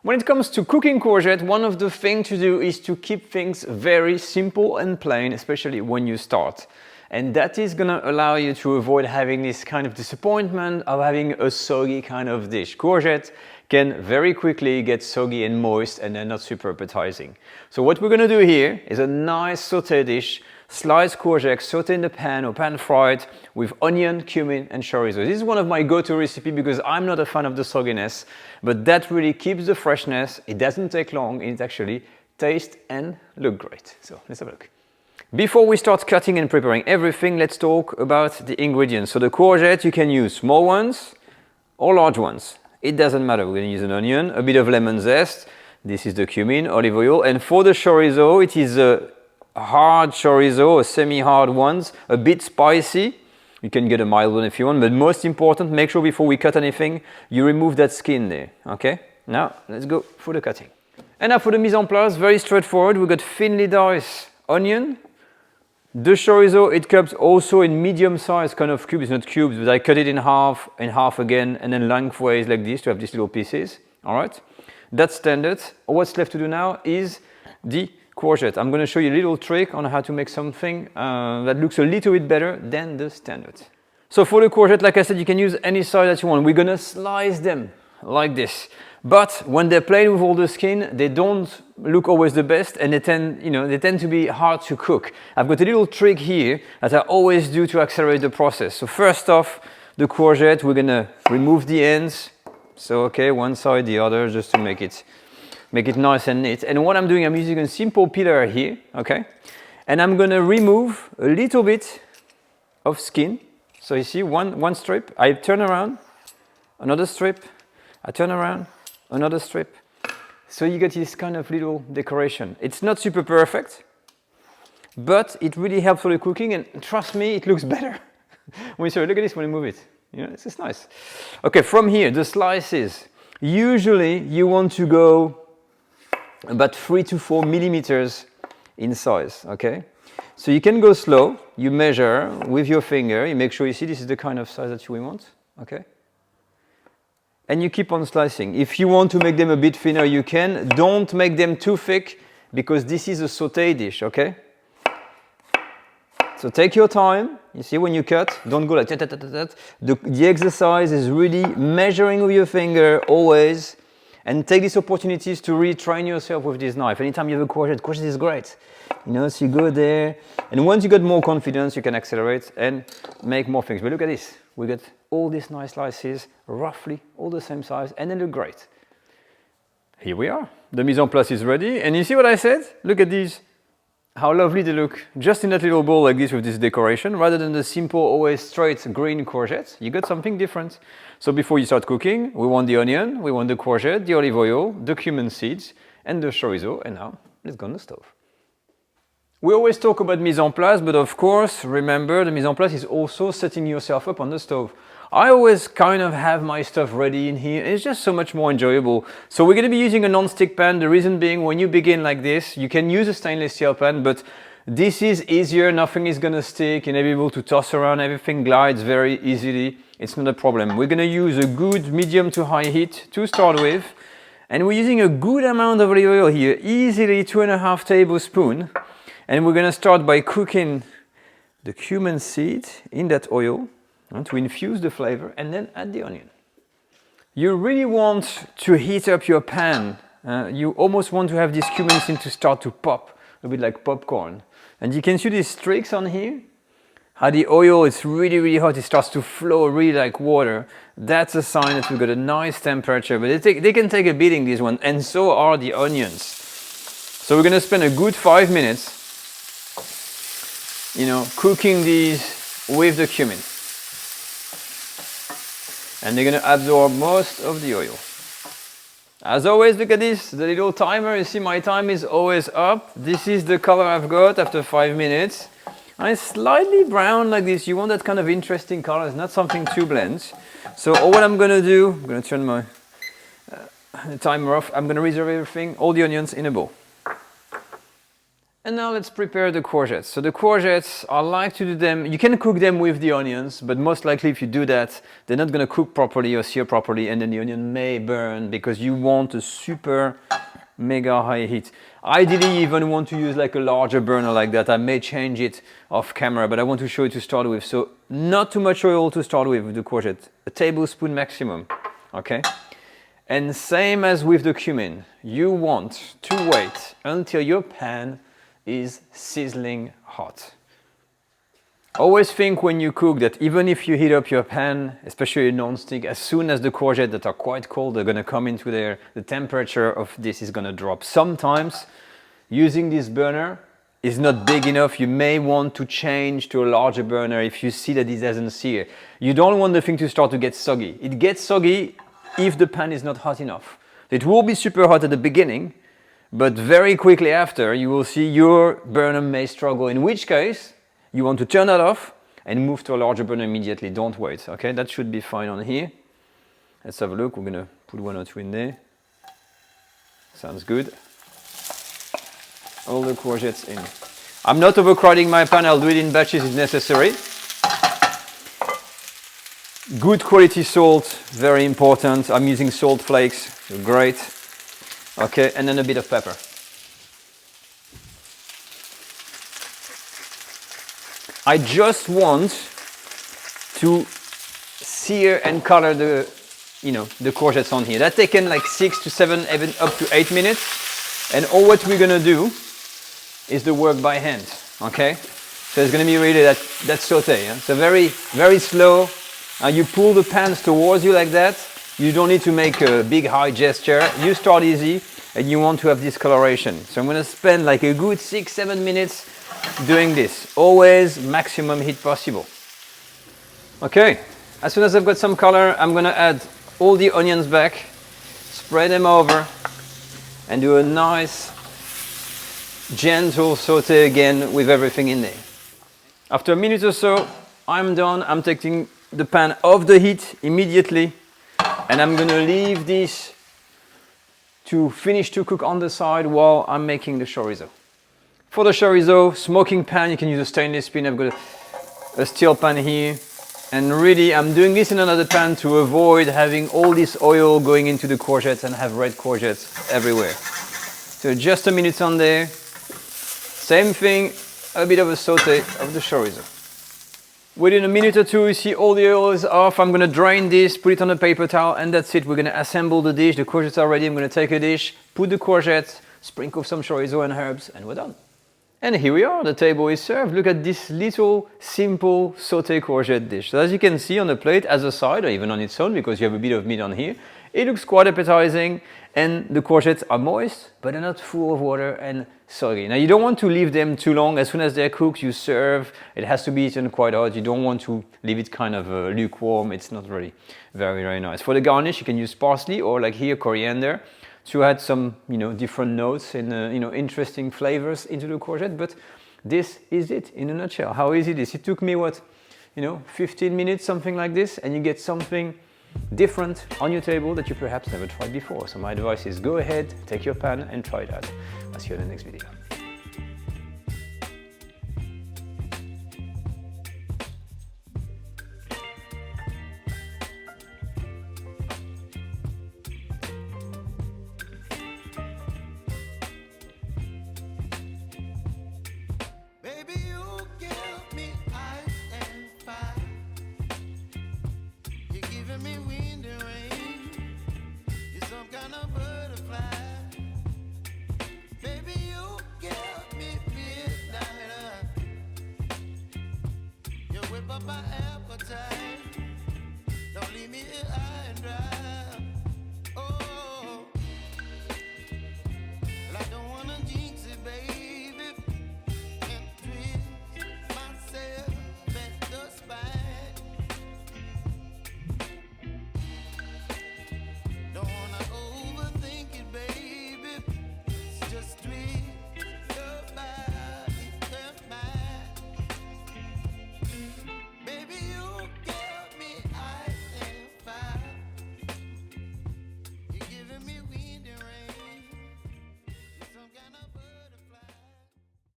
When it comes to cooking courgette, one of the things to do is to keep things very simple and plain, especially when you start. And that is going to allow you to avoid having this kind of disappointment of having a soggy kind of dish. Courgette can very quickly get soggy and moist and then not super appetizing. So what we're going to do here is a nice sauté dish. Sliced courgette, sauté in the pan or pan fried with onion, cumin and chorizo. This is one of my go-to recipes because I'm not a fan of the sogginess, but that really keeps the freshness. It doesn't take long, it actually tastes and looks great. So let's have a look. Before we start cutting and preparing everything, let's talk about the ingredients. So the courgette, you can use small ones or large ones. It doesn't matter. We're going to use an onion, a bit of lemon zest. This is the cumin, olive oil. And for the chorizo, it is a hard chorizo or semi-hard ones, a bit spicy. You can get a mild one if you want, but most important, make sure before we cut anything, you remove that skin there, okay? Now, let's go for the cutting. And now for the mise en place, very straightforward. We've got thinly diced onion. The chorizo, it comes also in medium-sized kind of cubes, not cubes, but I cut it in half again, and then lengthways like this to have these little pieces, all right? That's standard. What's left to do now is the courgette. I'm going to show you a little trick on how to make something that looks a little bit better than the standard. So for the courgette, like I said, you can use any size that you want. We're going to slice them like this. But when they're plain with all the skin, they don't look always the best and they tend to be hard to cook. I've got a little trick here that I always do to accelerate the process. So first off, the courgette, we're going to remove the ends. So okay, one side, the other, just to make it nice and neat. And what I'm doing, I'm using a simple peeler here, okay? And I'm gonna remove a little bit of skin. So you see one strip, I turn around, another strip, I turn around, another strip. So you get this kind of little decoration. It's not super perfect, but it really helps for the cooking, and trust me, it looks better. When you say, look at this when you move it. You know, this is nice. Okay, from here, the slices. Usually you want to go about 3 to 4 millimeters in size, okay? So you can go slow, you measure with your finger, you make sure you see this is the kind of size that you want, okay? And you keep on slicing. If you want to make them a bit thinner, you can. Don't make them too thick because this is a sauté dish, okay? So take your time. You see when you cut, don't go like that. The exercise is really measuring with your finger always. And take these opportunities to retrain yourself with this knife. Anytime you have a courgette is great. You know, so you go there, and once you get more confidence, you can accelerate and make more things. But look at this. We got all these nice slices, roughly all the same size, and they look great. Here we are. The mise en place is ready. And you see what I said? Look at these. How lovely they look. Just in that little bowl like this with this decoration, rather than the simple, always straight green courgette, you got something different. So before you start cooking, we want the onion, we want the courgette, the olive oil, the cumin seeds, and the chorizo. And now, let's go on the stove. We always talk about mise en place, but of course, remember, the mise en place is also setting yourself up on the stove. I always kind of have my stuff ready in here. It's just so much more enjoyable. So we're going to be using a non-stick pan. The reason being, when you begin like this, you can use a stainless steel pan, but this is easier. Nothing is going to stick. You're able to toss around. Everything glides very easily. It's not a problem. We're going to use a good medium to high heat to start with. And we're using a good amount of olive oil here, easily 2.5 tablespoons. And we're going to start by cooking the cumin seed in that oil to infuse the flavor, and then add the onion. You really want to heat up your pan. You almost want to have this cumin seed to start to pop, a bit like popcorn. And you can see these streaks on here, how the oil is really, really hot. It starts to flow really like water. That's a sign that we've got a nice temperature, but they can take a beating, this one, and so are the onions. So we're going to spend a good 5 minutes, cooking these with the cumin. And they're going to absorb most of the oil. As always, look at this, the little timer. You see my time is always up. This is the color I've got after 5 minutes. And it's slightly brown like this. You want that kind of interesting color. It's not something too bland. So what I'm going to do, I'm going to turn my timer off. I'm going to reserve everything, all the onions in a bowl. And now let's prepare the courgettes. So the courgettes, I like to do them, you can cook them with the onions, but most likely if you do that, they're not gonna cook properly or sear properly, and then the onion may burn because you want a super mega high heat. Ideally, you even want to use like a larger burner like that. I may change it off camera, but I want to show you to start with. So not too much oil to start with the courgette, a tablespoon maximum, okay? And same as with the cumin, you want to wait until your pan is sizzling hot. Always think when you cook that even if you heat up your pan, especially a non-stick, as soon as the courgettes that are quite cold, they're gonna come into there, the temperature of this is gonna drop. Sometimes using this burner is not big enough. You may want to change to a larger burner if you see that this doesn't sear. You don't want the thing to start to get soggy. It gets soggy if the pan is not hot enough. It will be super hot at the beginning, but very quickly after, you will see your burner may struggle, in which case, you want to turn that off and move to a larger burner immediately. Don't wait, okay? That should be fine on here. Let's have a look. We're gonna put 1 or 2 in there. Sounds good. All the courgettes in. I'm not overcrowding my pan. I'll do it in batches if necessary. Good quality salt, very important. I'm using salt flakes, great. Okay, and then a bit of pepper. I just want to sear and color the courgettes on here. That's taken like 6 to 7, even up to 8 minutes. And all what we're gonna do is the work by hand, okay? So it's gonna be really that saute, yeah? So very, very slow. You pull the pans towards you like that. You don't need to make a big high gesture. You start easy and you want to have this coloration. So I'm gonna spend like a good 6-7 minutes doing this. Always maximum heat possible. Okay, as soon as I've got some color, I'm gonna add all the onions back, spread them over, and do a nice gentle saute again with everything in there. After a minute or so, I'm done. I'm taking the pan off the heat immediately, and I'm gonna leave this to finish to cook on the side while I'm making the chorizo. For the chorizo, smoking pan, you can use a stainless pan. I've got a steel pan here, and really I'm doing this in another pan to avoid having all this oil going into the courgettes and have red courgettes everywhere. So just a minute on there. Same thing, a bit of a saute of the chorizo. Within a minute or two, you see all the oil is off. I'm gonna drain this, put it on a paper towel, and that's it. We're gonna assemble the dish. The courgettes are ready. I'm gonna take a dish, put the courgettes, sprinkle some chorizo and herbs, and we're done. And here we are, the table is served. Look at this little, simple sauté courgette dish. So as you can see on the plate, as a side, or even on its own, because you have a bit of meat on here, it looks quite appetizing, and the courgettes are moist, but they're not full of water and soggy. Now you don't want to leave them too long. As soon as they're cooked, you serve. It has to be eaten quite hot. You don't want to leave it kind of lukewarm. It's not really very, very nice. For the garnish, you can use parsley or like here, coriander, to add some, different notes and, interesting flavors into the courgette. But this is it in a nutshell. How easy it is. It took me, 15 minutes, something like this, and you get something different on your table that you perhaps never tried before. So my advice is go ahead, take your pan and try it out. I'll see you in the next video. Me wind and rain, you're some kind of butterfly. Baby, you give me midnight. You whip up my appetite. Don't leave me here high and dry. Oh.